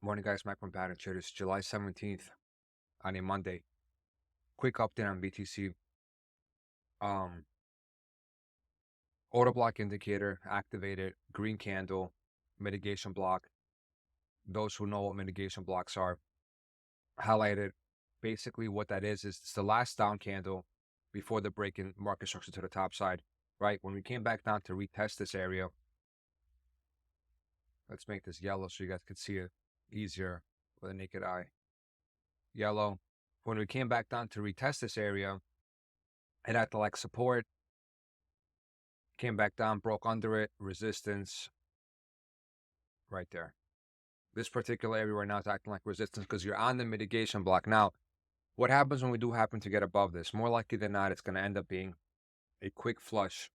Morning, guys. Mike from Pattern Traders. July 17th on a Monday. Quick update on BTC. Um, Order block indicator activated. Green candle. Mitigation block. Those who know what mitigation blocks are, highlighted. Basically, what that is it's the last down candle before the break in market structure to the top side. Right when we came back down to retest this area. Let's make this yellow so you guys could see it easier with a naked eye. Yellow. When we came back down to retest this area, it had to like support, came back down, broke under it, resistance right there. This particular area right now is acting like resistance because you're on the mitigation block. Now, what happens when we do happen to get above this? More likely than not, it's going to end up being a quick flush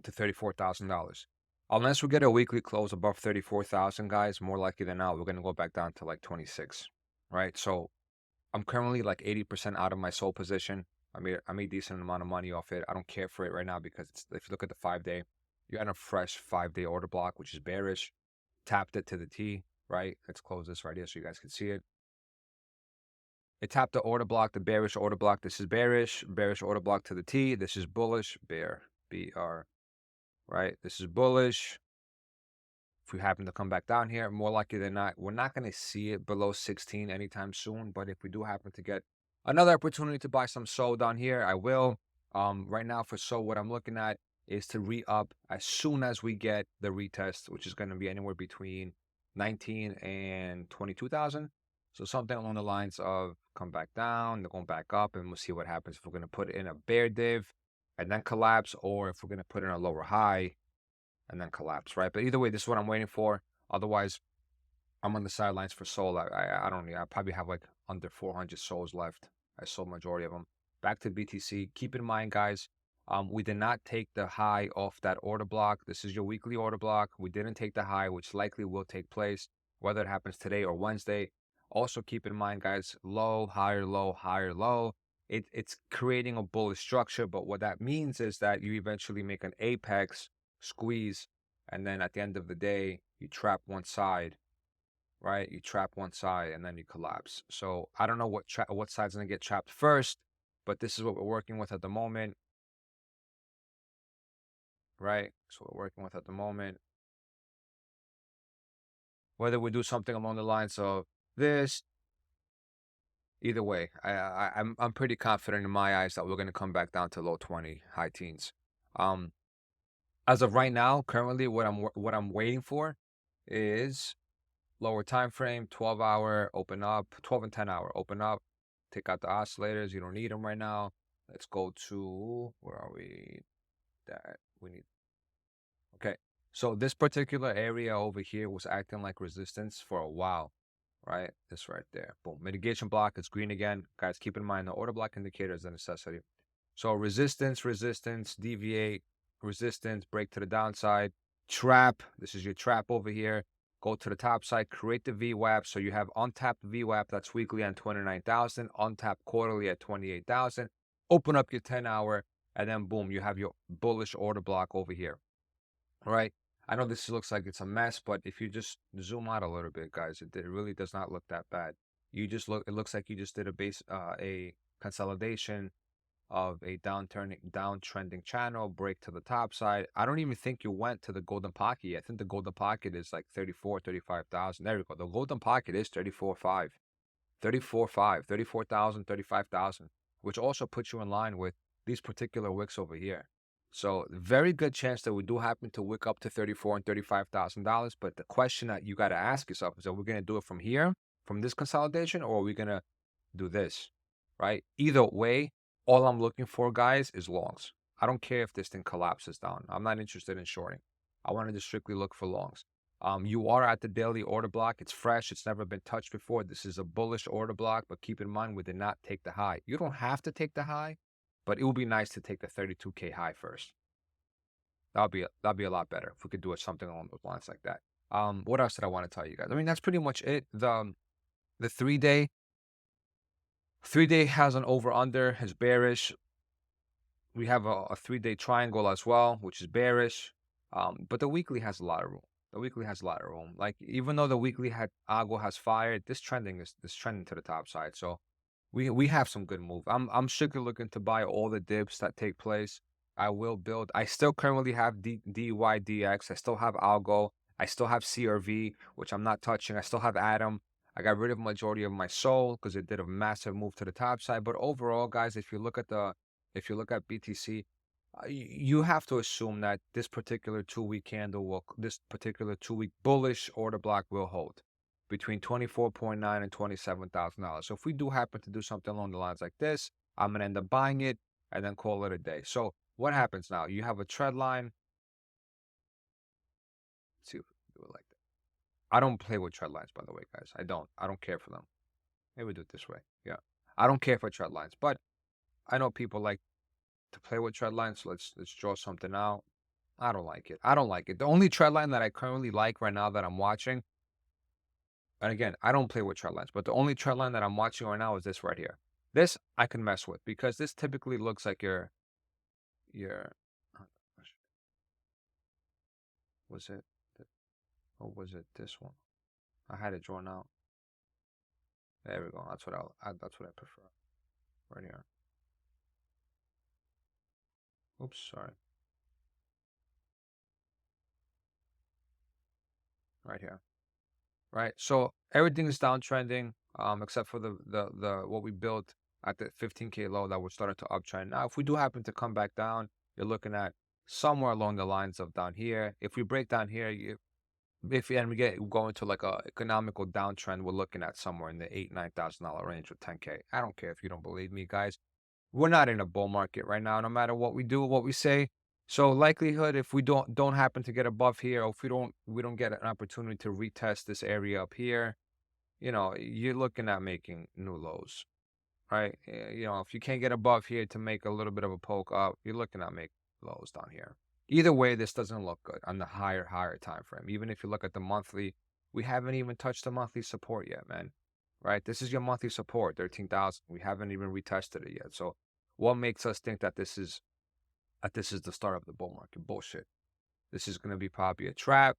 to $34,000. Unless we get a weekly close above 34,000, guys, more likely than not, we're going to go back down to like 26, right? So I'm currently like 80% out of my sold position. I made a decent amount of money off it. I don't care for it right now because if you look at the 5-day, you're in a fresh 5-day order block, which is bearish. Tapped it to the T, right? Let's close this right here so you guys can see it. It tapped the order block, the bearish order block. This is bearish order block to the T. This is bullish, bear, BR, right? This is bullish. If we happen to come back down here, more likely than not, we're not going to see it below 16 anytime soon. But if we do happen to get another opportunity to buy some SOL down here, I will. Right now for SOL, what I'm looking at is to re-up as soon as we get the retest, which is going to be anywhere between 19 and 22,000. So something along the lines of come back down, they're going back up, and we'll see what happens if we're going to put in a bear div and then collapse, or if we're going to put in a lower high and then collapse, right? But either way, this is what I'm waiting for. Otherwise, I'm on the sidelines for SOL. I don't know. I probably have like under 400 SOLs left. I sold majority of them. Back to BTC. Keep in mind, guys, we did not take the high off that order block. This is your weekly order block. We didn't take the high, which likely will take place, whether it happens today or Wednesday. Also, keep in mind, guys, low, higher, low, higher, low. It's creating a bullish structure, but what that means is that you eventually make an apex squeeze, and then at the end of the day, you trap one side, right? You trap one side and then you collapse. So I don't know what side's gonna get trapped first, but this is what we're working with at the moment, right? So we're working with at the moment. Whether we do something along the lines of this, either way, I'm pretty confident in my eyes that we're gonna come back down to low 20, high teens. As of right now, currently, what I'm waiting for is lower time frame, 12-hour, open up, 12 and 10-hour, open up, take out the oscillators. You don't need them right now. Let's go to, where are we? That we need. Okay. So this particular area over here was acting like resistance for a while, right? This right there. Boom. Mitigation block. It's green again. Guys, keep in mind the order block indicator is a necessity. So resistance, deviate, resistance, break to the downside, trap. This is your trap over here. Go to the top side, create the VWAP. So you have untapped VWAP that's weekly on 29,000, untapped quarterly at 28,000. Open up your 10-hour, and then boom, you have your bullish order block over here. All right. I know this looks like it's a mess, but if you just zoom out a little bit, guys, it really does not look that bad. It looks like you just did a consolidation of a downtrending channel, break to the top side. I don't even think you went to the golden pocket yet. I think the golden pocket is like 35,000. There we go. The golden pocket is 34,500, 34,000, 35,000, which also puts you in line with these particular wicks over here. So very good chance that we do happen to wick up to $34,000 and $35,000. But the question that you got to ask yourself is, are we going to do it from here, from this consolidation, or are we going to do this, right? Either way, all I'm looking for, guys, is longs. I don't care if this thing collapses down. I'm not interested in shorting. I wanted to strictly look for longs. You are at the daily order block. It's fresh. It's never been touched before. This is a bullish order block, but keep in mind, we did not take the high. You don't have to take the high, but it would be nice to take the 32K high first. That'll be a lot better if we could do something along those lines like that. What else did I want to tell you guys? I mean, that's pretty much it. The 3-day has an over-under, is bearish. We have a 3-day triangle as well, which is bearish. But the weekly has a lot of room. The weekly has a lot of room. Like even though the weekly had algo has fire, this trending to the top side. So we have some good move. I'm strictly looking to buy all the dips that take place. I will build. I still currently have DYDX. I still have algo. I still have CRV, which I'm not touching. I still have Atom. I got rid of majority of my soul because it did a massive move to the top side. But overall, guys, if you look at BTC, you have to assume that this particular 2 week bullish order block will hold between 24.9 and $27,000. So if we do happen to do something along the lines like this, I'm gonna end up buying it and then call it a day. So what happens now? You have a trend line. Let's see if we can do it like that. I don't play with trend lines, by the way, guys. I don't. I don't care for them. Maybe we do it this way. Yeah. I don't care for trend lines, but I know people like to play with trend lines. So let's draw something out. I don't like it. I don't like it. The only trend line that I currently like right now that I'm watching, and again, I don't play with trend lines, but the only trend line that I'm watching right now is this right here. This I can mess with because this typically looks like your oh, was it or was it this one? I had it drawn out. There we go. That's what I prefer right here. Oops, sorry. Right here. Right. So everything is downtrending, except for the what we built at the 15K low that we're starting to uptrend. Now, if we do happen to come back down, you're looking at somewhere along the lines of down here. If we break down here, if and we go into like a economical downtrend, we're looking at somewhere in the $8,000-9,000 range with 10K. I don't care if you don't believe me, guys. We're not in a bull market right now, no matter what we do, what we say. So likelihood, if we don't happen to get above here, or if we don't get an opportunity to retest this area up here, you're looking at making new lows, right? If you can't get above here to make a little bit of a poke up, you're looking at make lows down here. Either way, this doesn't look good on the higher time frame. Even if you look at the monthly, we haven't even touched the monthly support yet, man. Right? This is your monthly support, 13,000. We haven't even retested it yet. So what makes us think that this is the start of the bull market? Bullshit. This is going to be probably a trap.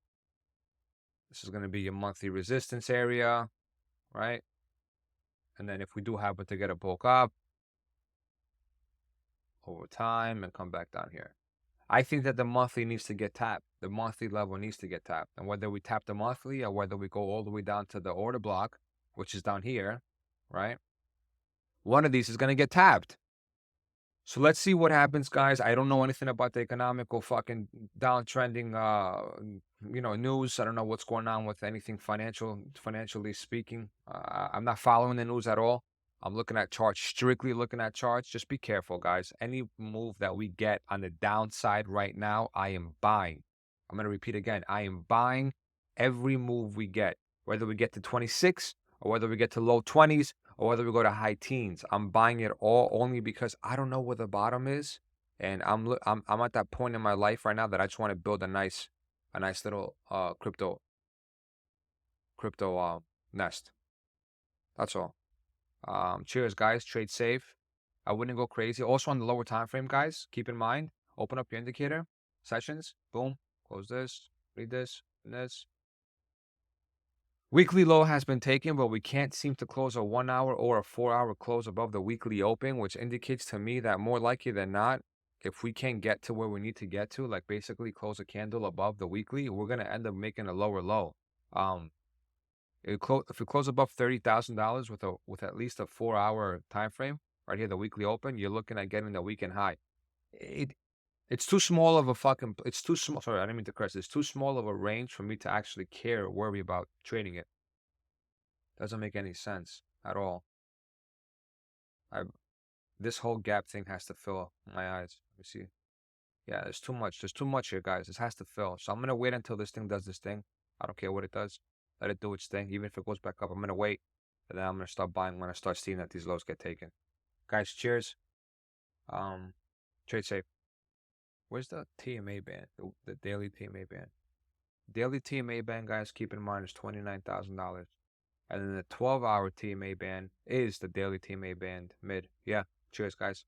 This is going to be your monthly resistance area, right? And then if we do happen to get a bulk up over time and come back down here, I think that the monthly needs to get tapped. The monthly level needs to get tapped. And whether we tap the monthly or whether we go all the way down to the order block, which is down here, right? One of these is going to get tapped. So let's see what happens, guys. I don't know anything about the economical fucking downtrending, news. I don't know what's going on with anything financially speaking. I'm not following the news at all. I'm looking at charts, strictly looking at charts. Just be careful, guys. Any move that we get on the downside right now, I am buying. I'm going to repeat again. I am buying every move we get, whether we get to 26 or whether we get to low 20s or whether we go to high teens. I'm buying it all only because I don't know where the bottom is, and I'm at that point in my life right now that I just want to build a nice little crypto nest. That's all. Cheers, guys. Trade safe. I wouldn't go crazy. Also on the lower time frame, guys, keep in mind, open up your indicator sessions. Boom. Close this. Read this. And this. Weekly low has been taken, but we can't seem to close a 1 hour or a 4 hour close above the weekly open, which indicates to me that more likely than not, if we can't get to where we need to get to, like basically close a candle above the weekly, we're gonna end up making a lower low. If we close above $30,000 with at least a 4 hour time frame, right here, the weekly open, you're looking at getting the weekend high. It's too small of a fucking. It's too small. Sorry, I didn't mean to curse. It's too small of a range for me to actually care or worry about trading it. Doesn't make any sense at all. I This whole gap thing has to fill my eyes. Let me see. Yeah, there's too much. There's too much here, guys. This has to fill. So I'm gonna wait until this thing does this thing. I don't care what it does. Let it do its thing. Even if it goes back up, I'm gonna wait. And then I'm gonna start buying when I start seeing that these lows get taken. Guys, cheers. Um, Trade safe. Where's the TMA band? The daily TMA band. Daily TMA band, guys, keep in mind, is $29,000. And then the 12-hour TMA band is the daily TMA band mid. Yeah. Cheers, guys.